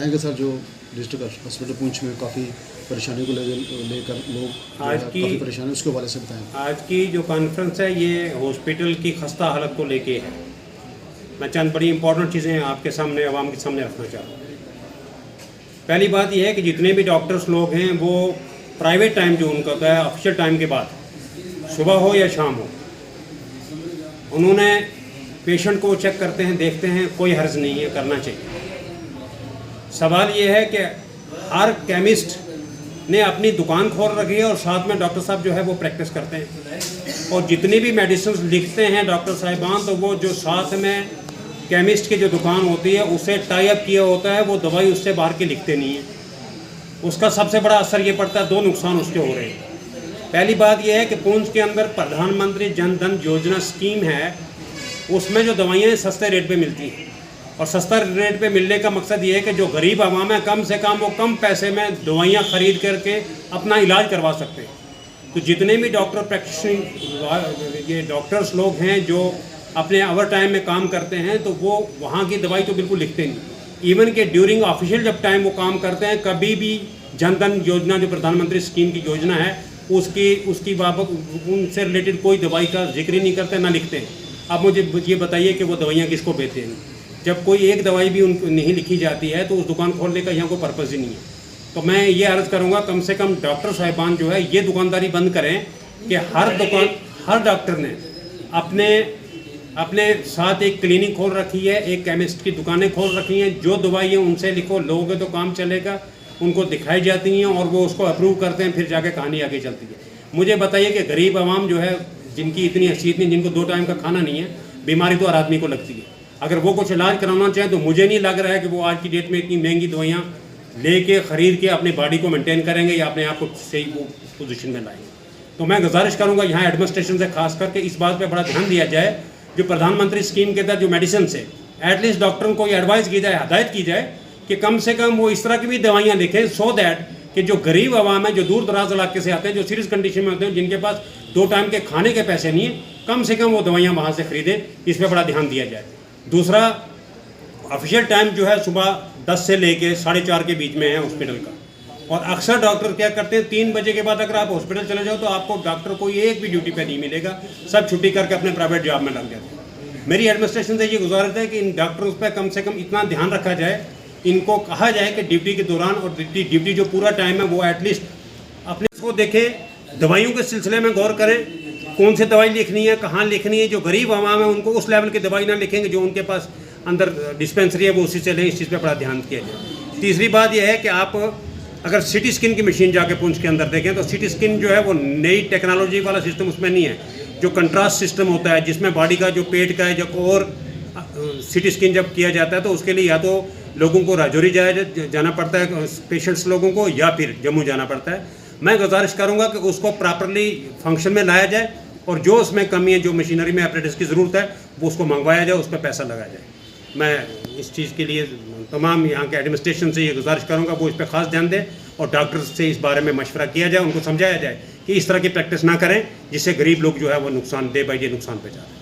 बताएंगे सर, जो district hospital Poonch में काफ़ी परेशानियों को लेकर लोग आज की काफ़ी परेशानी है, उसके हवाले से बताएं। आज की जो कॉन्फ्रेंस है ये हॉस्पिटल की खस्ता हालत को लेके है। मैं चंद बड़ी इंपॉर्टेंट चीज़ें आपके सामने, आवाम के सामने रखना चाह रहा हूँ। पहली बात यह है कि जितने भी डॉक्टर्स लोग हैं वो प्राइवेट टाइम जो उनका होता है ऑफिशियल टाइम के बाद, सुबह हो या शाम हो, उन्होंने पेशेंट को चेक करते हैं, देखते हैं, कोई हर्ज नहीं है, करना चाहिए। सवाल ये है कि हर केमिस्ट ने अपनी दुकान खोल रखी है और साथ में डॉक्टर साहब जो है वो प्रैक्टिस करते हैं, और जितनी भी मेडिसिन लिखते हैं डॉक्टर साहिबान, तो वो जो साथ में केमिस्ट की जो दुकान होती है उससे टाई अप किया होता है, वो दवाई उससे बाहर की लिखते नहीं है। उसका सबसे बड़ा असर ये पड़ता है, दो नुकसान उसके हो रहे हैं। पहली बात यह है कि पुंछ के अंदर प्रधानमंत्री जन धन योजना स्कीम है, उसमें जो दवाइयाँ सस्ते रेट पे मिलती हैं, और सस्ता रेट पे मिलने का मकसद ये है कि जो गरीब आवाम है कम से कम वो कम पैसे में दवाइयाँ ख़रीद करके अपना इलाज करवा सकते हैं। तो जितने भी डॉक्टर प्रैक्टिशनर ये डॉक्टर्स लोग हैं जो अपने ओवर टाइम में काम करते हैं, तो वो वहाँ की दवाई तो बिल्कुल लिखते नहीं। इवन के ड्यूरिंग ऑफिशियल जब टाइम वो काम करते हैं, कभी भी जन धन योजना जो प्रधानमंत्री स्कीम की योजना है उसकी बाबत उनसे रिलेटेड कोई दवाई का जिक्र ही नहीं करते, ना लिखते हैं। अब मुझे ये बताइए कि वो दवाइयाँ किसको बेचते हैं? जब कोई एक दवाई भी उनको नहीं लिखी जाती है तो उस दुकान खोलने का यहाँ कोई पर्पज़ ही नहीं है। तो मैं ये अर्ज़ करूँगा, कम से कम डॉक्टर साहिबान जो है ये दुकानदारी बंद करें कि हर डॉक्टर ने अपने साथ एक क्लिनिक खोल रखी है, एक केमिस्ट की दुकानें खोल रखी हैं। जो दवाइयाँ उनसे लिखो, लोगे तो काम चलेगा, उनको दिखाई जाती हैं और वो उसको अप्रूव करते हैं, फिर जाके कहानी आगे चलती है। मुझे बताइए कि गरीब आवाम जो है, जिनकी इतनी हैसियत नहीं, जिनको 2 टाइम का खाना नहीं है, बीमारी तो हर आदमी को लगती है। अगर वो कुछ इलाज कराना चाहें तो मुझे नहीं लग रहा है कि वो आज की डेट में इतनी महंगी दवाइयाँ लेके ख़रीद के अपनी बॉडी को मेंटेन करेंगे या अपने आप को सही वो पोजीशन में लाएंगे। तो मैं गुजारिश करूँगा यहाँ एडमिनिस्ट्रेशन से खास करके इस बात पर बड़ा ध्यान दिया जाए, जो प्रधानमंत्री स्कीम के तहत जो मेडिसिन से एटलीस्ट डॉक्टरों को ये एडवाइस की जाए, हदायत की जाए कि कम से कम वो इस तरह की भी दवाइयाँ लिखें, सो दैट कि जो गरीब आवाम है, जो दूर दराज इलाके से आते हैं, जो सीरियस कंडीशन में होते हैं, जिनके पास 2 टाइम के खाने के पैसे नहीं है, कम से कम वो दवाइयाँ वहाँ से खरीदें। इस पर बड़ा ध्यान दिया जाए। दूसरा, ऑफिशियल टाइम जो है सुबह 10 से लेके 4:30 के बीच में है हॉस्पिटल का, और अक्सर डॉक्टर क्या करते हैं, 3 बजे के बाद अगर आप हॉस्पिटल चले जाओ तो आपको डॉक्टर कोई एक भी ड्यूटी पे नहीं मिलेगा, सब छुट्टी करके अपने प्राइवेट जॉब में लग जाते हैं। मेरी एडमिनिस्ट्रेशन से ये गुजारिश है कि इन डॉक्टर्स पर कम से कम इतना ध्यान रखा जाए, इनको कहा जाए कि ड्यूटी के दौरान और ड्यूटी जो पूरा टाइम है वो एटलीस्ट अपने को देखें, दवाइयों के सिलसिले में गौर करें, कौन सी दवाई लिखनी है, कहाँ लिखनी है। जो गरीब आवाम है उनको उस लेवल की दवाई ना लिखेंगे, जो उनके पास अंदर डिस्पेंसरी है वो उसी से लें। इस चीज़ पे बड़ा ध्यान किया जाए। तीसरी बात यह है कि आप अगर सिटी स्किन की मशीन जाके पुंछ के अंदर देखें तो सिटी स्किन जो है वो नई टेक्नोलॉजी वाला सिस्टम उसमें नहीं है। जो कंट्रास्ट सिस्टम होता है, जिसमें बॉडी का जो पेट का है जब और सिटी स्किन जब किया जाता है तो उसके लिए या तो लोगों को राजौरी जाना पड़ता है पेशेंट्स लोगों को, या फिर जम्मू जाना पड़ता है। मैं गुजारिश करूँगा कि उसको प्रॉपरली फंक्शन में लाया जाए, और जो उसमें कमी है, जो मशीनरी में ऑपरेटर्स की ज़रूरत है, वो उसको मंगवाया जाए, उस पर पैसा लगाया जाए। मैं इस चीज़ के लिए तमाम यहाँ के एडमिनिस्ट्रेशन से ये गुजारिश करूँगा वो इस पर ख़ास ध्यान दें, और डॉक्टर्स से इस बारे में मशवरा किया जाए, उनको समझाया जाए कि इस तरह की प्रैक्टिस ना करें जिससे गरीब लोग जो है वो नुकसान डे बाई डे नुकसान पे जा रहे हैं।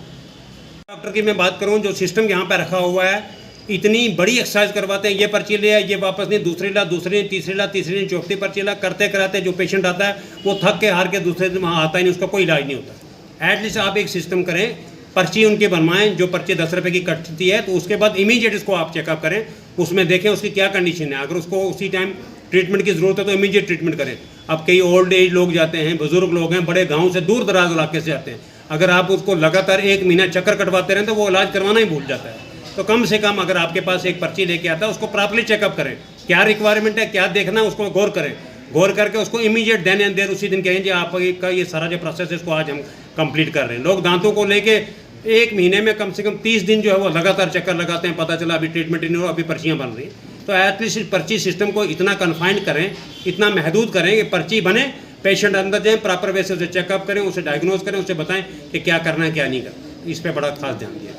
डॉक्टर की मैं बात करूँ, जो सिस्टम यहाँ पर रखा हुआ है, इतनी बड़ी एक्सरसाइज करवाते हैं, ये पर्ची ले आए, ये वापस नहीं, दूसरी ला, तीसरी ला, चौथी पर्ची ला, करते कराते जो पेशेंट आता है वो थक के हार के दूसरे दिन वहाँ आता ही नहीं, उसका कोई इलाज नहीं होता। एटलीस्ट आप एक सिस्टम करें, पर्ची उनकी बनवाएं, जो पर्ची 10 रुपये की कटती है, तो उसके बाद इमीडिएट इसको आप चेकअप करें, उसमें देखें उसकी क्या कंडीशन है। अगर उसको उसी टाइम ट्रीटमेंट की ज़रूरत है तो इमीडिएट ट्रीटमेंट करें। अब कई ओल्ड एज लोग जाते हैं, बुजुर्ग लोग हैं, बड़े गाँव से दूर दराज इलाके से आते हैं, अगर आप उसको लगातार 1 महीना चक्कर कटवाते रहें तो वो इलाज करवाना ही भूल जाता है। तो कम से कम अगर आपके पास एक पर्ची लेके आता है, उसको प्रॉपर्ली चेकअप करें, क्या रिक्वायरमेंट है, क्या देखना है, उसको गौर करें, गौर करके उसको इमीडिएट देन एंड देर उसी दिन कहें जी आपका ये सारा जो प्रोसेस है इसको आज हम कंप्लीट कर रहे हैं। लोग दांतों को लेके 1 महीने में कम से कम 30 दिन जो है वो लगातार चक्कर लगाते हैं, पता चला अभी ट्रीटमेंट नहीं हो, अभी पर्चियाँ बन रही हैं। तो एटलीस्ट इस पर्ची सिस्टम को इतना कन्फाइंड करें, इतना महदूद करें कि पर्ची बने, पेशेंट अंदर जाएँ, प्रॉपर वे से उसे चेकअप करें, उसे डायग्नोज करें, उसे बताएं कि क्या करना है क्या नहीं करना। इस पर बड़ा खास ध्यान दिया।